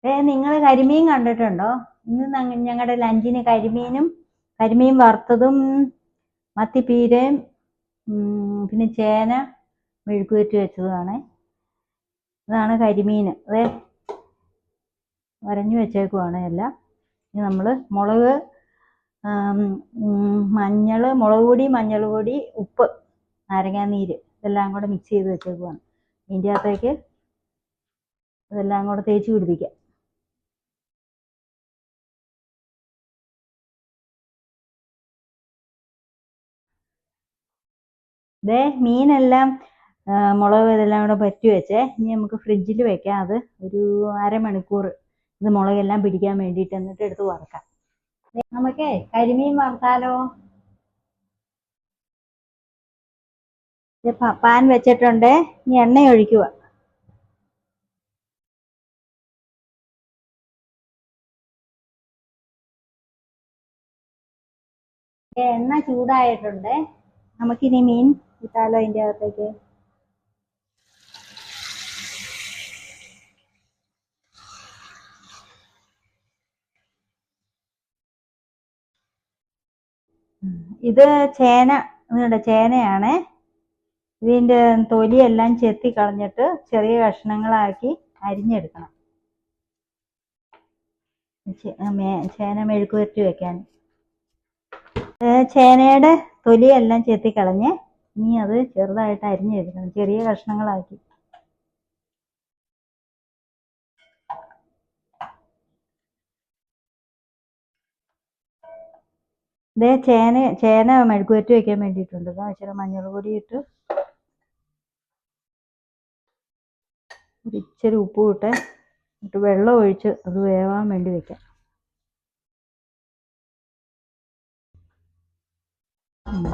നിങ്ങൾ കരിമീൻ കണ്ടിട്ടുണ്ടോ? ഇന്ന് ഞങ്ങളുടെ ലഞ്ചിന് കരിമീൻ വറുത്തതും മത്തിപ്പീരയും പിന്നെ ചേന മെഴുക്കുവരട്ടി വെച്ചതുമാണ്. ഇതാണ് കരിമീൻ. അതെ, വരഞ്ഞു വെച്ചേക്കുവാണ് എല്ലാം. ഇനി നമ്മൾ മുളക്, മുളക് പൊടി, മഞ്ഞൾ പൊടി, ഉപ്പ്, നാരങ്ങാനീര് ഇതെല്ലാം കൂടെ മിക്സ് ചെയ്ത് വെച്ചേക്കുവാണ്. ഇതിൻ്റെ അകത്തേക്ക് ഇതെല്ലാം കൂടെ തേച്ച് പിടിപ്പിക്കാം. മീനെല്ലാം മുളക് ഇതെല്ലാം കൂടെ പറ്റി വെച്ചേ. ഇനി നമുക്ക് ഫ്രിഡ്ജിൽ വെക്കാം. അത് ഒരു അരമണിക്കൂർ ഇത് മുളകെല്ലാം പിടിക്കാൻ വേണ്ടിയിട്ട്, എന്നിട്ട് എടുത്ത് വറക്കാം. നമുക്കേ കരിമീൻ വറുത്താലോ? പാൻ വെച്ചിട്ടുണ്ട്. ഇനി എണ്ണ ഒഴിക്കുക. എണ്ണ ചൂടായിട്ടുണ്ട്. നമുക്കിനി മീൻ ഇട്ടാലോ അതിൻ്റെ അകത്തേക്ക്? ഇത് ചേനയാണ്. ഇതിൻ്റെ തൊലിയെല്ലാം ചെത്തി കളഞ്ഞിട്ട് ചെറിയ കഷ്ണങ്ങളാക്കി അരിഞ്ഞെടുക്കണം. ചേന മെഴുക്ക് വരട്ടി വെക്കാൻ ചേനയുടെ തൊലിയെല്ലാം ചെത്തി കളഞ്ഞ് ഇനി അത് ചെറുതായിട്ട് അരിഞ്ഞെടുക്കണം, ചെറിയ കഷ്ണങ്ങളാക്കി. ചേന മെഴുക്ക് വരട്ടി വെക്കാൻ വേണ്ടിയിട്ടുണ്ട്. ഇച്ചിരി മഞ്ഞൾ പൊടി ഇട്ട് ഇച്ചിരി ഉപ്പും ഇട്ട് വെള്ളം ഒഴിച്ച് അത് വേവാൻ വേണ്ടി വെക്കാം.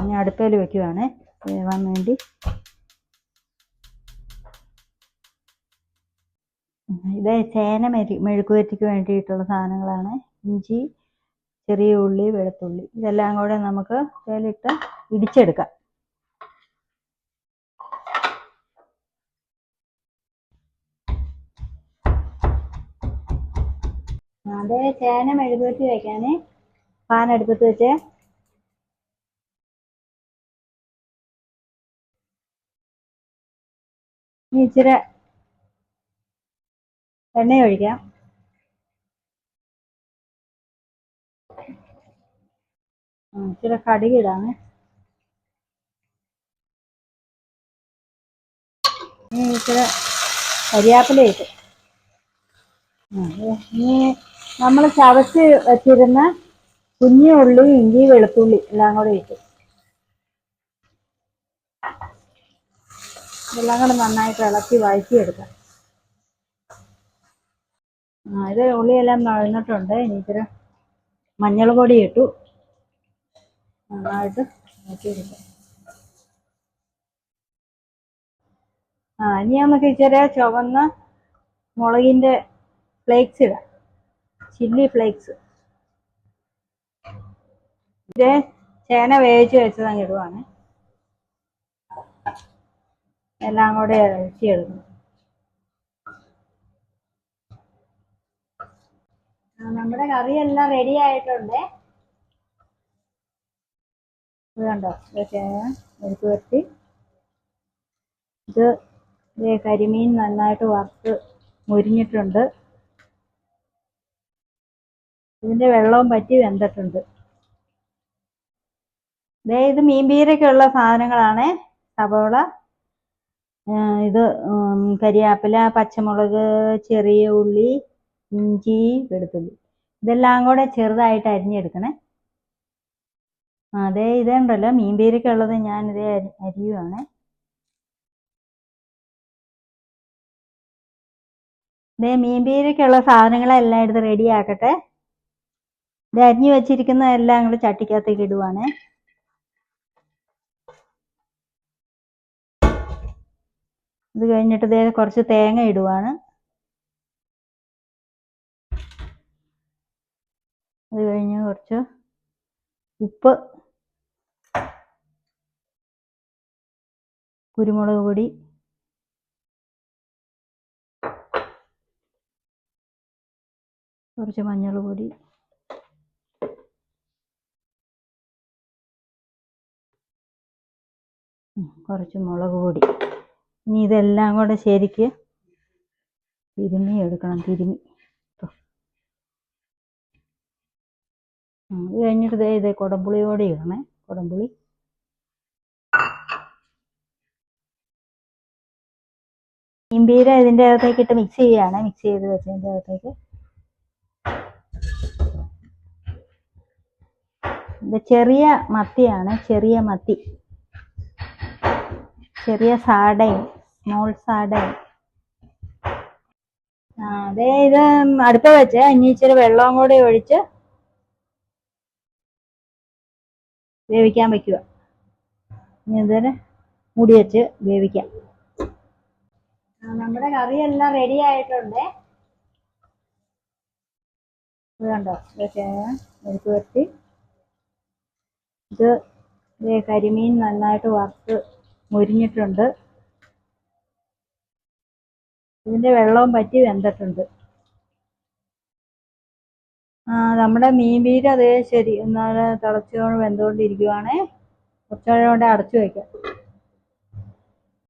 ഞാൻ അടുപ്പയിൽ വെക്കുവാണ് വേവാൻ വേണ്ടി. ഇത് ചേന മെഴുക്ക് വരട്ടിക്ക് വേണ്ടിയിട്ടുള്ള സാധനങ്ങളാണ്. ഇഞ്ചി, ചെറിയ ഉള്ളി, വെളുത്തുള്ളി ഇതെല്ലാം കൂടെ നമുക്ക് തേലിട്ട് ഇടിച്ചെടുക്കാം. ചേന മെഴുക്ക് വരട്ടി വെക്കാന് പാൻ അടുപ്പത്ത് വെച്ച് ഇച്ചിരി എണ്ണ ഒഴിക്കാം. ഇച്ചിരി കടുക് ഇടാണ്. ഇച്ചിരി കരിയാപ്പില ഇട്ട് ഇനി നമ്മൾ ചതച്ച് വെച്ചിരുന്ന കുഞ്ഞു ഉള്ളി, ഇഞ്ചി, വെളുത്തുള്ളി എല്ലാം കൂടെ ഇട്ട് ഇതെല്ലാം കൂടെ നന്നായിട്ട് ഇളക്കി വഴറ്റിയെടുക്കാം. ഇത് ഉള്ളിയെല്ലാം വഴന്നിട്ടുണ്ട്. ഇനി ഇച്ചിരി മഞ്ഞൾ പൊടി ഇട്ടു നന്നായിട്ട് വഴറ്റിയെടുക്കാം. ഇനി നമുക്ക് ഇച്ചിരി ചുവന്ന മുളകിൻ്റെ ഫ്ലേക്സ് ഇടാം, ചില്ലി ഫ്ലേക്സ്. ഇത് ചേന വേവിച്ച് വെച്ചതങ്ങ് ഇടുവാണ്. എല്ലാം കൂടെ ഇറച്ചിയെടുക്കണം. നമ്മുടെ കറിയെല്ലാം റെഡി ആയിട്ടുണ്ട്. ഇത് കണ്ടോ, ചേന മെഴുക്ക് വരട്ടി. ഇത് കരിമീൻ നന്നായിട്ട് വറുത്ത് മുരിഞ്ഞിട്ടുണ്ട്. ഇതിൻ്റെ വെള്ളവും പറ്റി വെന്തിട്ടുണ്ട്. ഇത് മീൻപീരയ്ക്കുള്ള സാധനങ്ങളാണ്. സവോള, ഇത് കരിയാപ്പില, പച്ചമുളക്, ചെറിയ ഉള്ളി, ഇഞ്ചി, വെളുത്തുള്ളി ഇതെല്ലാം കൂടെ ചെറുതായിട്ട് അരിഞ്ഞെടുക്കണേ. ഇതുണ്ടല്ലോ മീൻപീരയ്ക്കുള്ളത്. ഞാനിത് അരിയുവാണ്. മീൻപീരയ്ക്കുള്ള സാധനങ്ങളെല്ലാം എടുത്ത് റെഡി ആക്കട്ടെ. ഇത് അരിഞ്ഞു വെച്ചിരിക്കുന്ന എല്ലാം കൂടെ ചട്ടിക്കകത്തേക്ക് ഇടുവാണ്. ഇത് കഴിഞ്ഞിട്ട് കുറച്ച് തേങ്ങ ഇടുവാണ്. അത് കഴിഞ്ഞ് കുറച്ച് ഉപ്പ്, കുരുമുളക് പൊടി, കുറച്ച് മഞ്ഞൾ പൊടി, കുറച്ച് മുളക് പൊടി. ഇനി ഇതെല്ലാം കൂടെ ശരിക്ക് തിരുമ്മി എടുക്കണം. തിരുമ്മി ഇത് കഴിഞ്ഞിട്ട് ഇതേ കുടംപുളിയോടെ ഇടണേ. കുടംപുളി മീൻപീര ഇതിൻ്റെ അകത്തേക്ക് ഇട്ട് മിക്സ് ചെയ്യുകയാണ്. മിക്സ് ചെയ്ത് വെച്ചതിൻ്റെ അകത്തേക്ക് ഇത് ചെറിയ മത്തിയാണ്. ചെറിയ മത്തി, ചെറിയ സാഡയും, സ്മോൾ സാഡയും. അതെ, ഇത് അടുപ്പ് വെച്ച് ഇനി ഇച്ചിരി വെള്ളവും കൂടി ഒഴിച്ച് വേവിക്കാൻ വെക്കുക. ഇനി ഇതിന് മൂടി വെച്ച് വേവിക്കാം. നമ്മുടെ കറിയെല്ലാം റെഡി ആയിട്ടുണ്ട്. ഇത് കണ്ടോ, ഇതൊക്കെ എടുത്ത് വെച്ച് ഇത് കരിമീൻ നന്നായിട്ട് വറുത്ത് മുരിഞ്ഞിട്ടുണ്ട്. ഇതിൻ്റെ വെള്ളവും പറ്റി വെന്തിട്ടുണ്ട്. നമ്മുടെ മീൻപീര അതേ ശരി എന്നാൽ തിളച്ചുകൊണ്ട് വെന്തുകൊണ്ടിരിക്കുവാണേ. കുറച്ച് നേരം കൊണ്ട് അടച്ചു വയ്ക്കാം.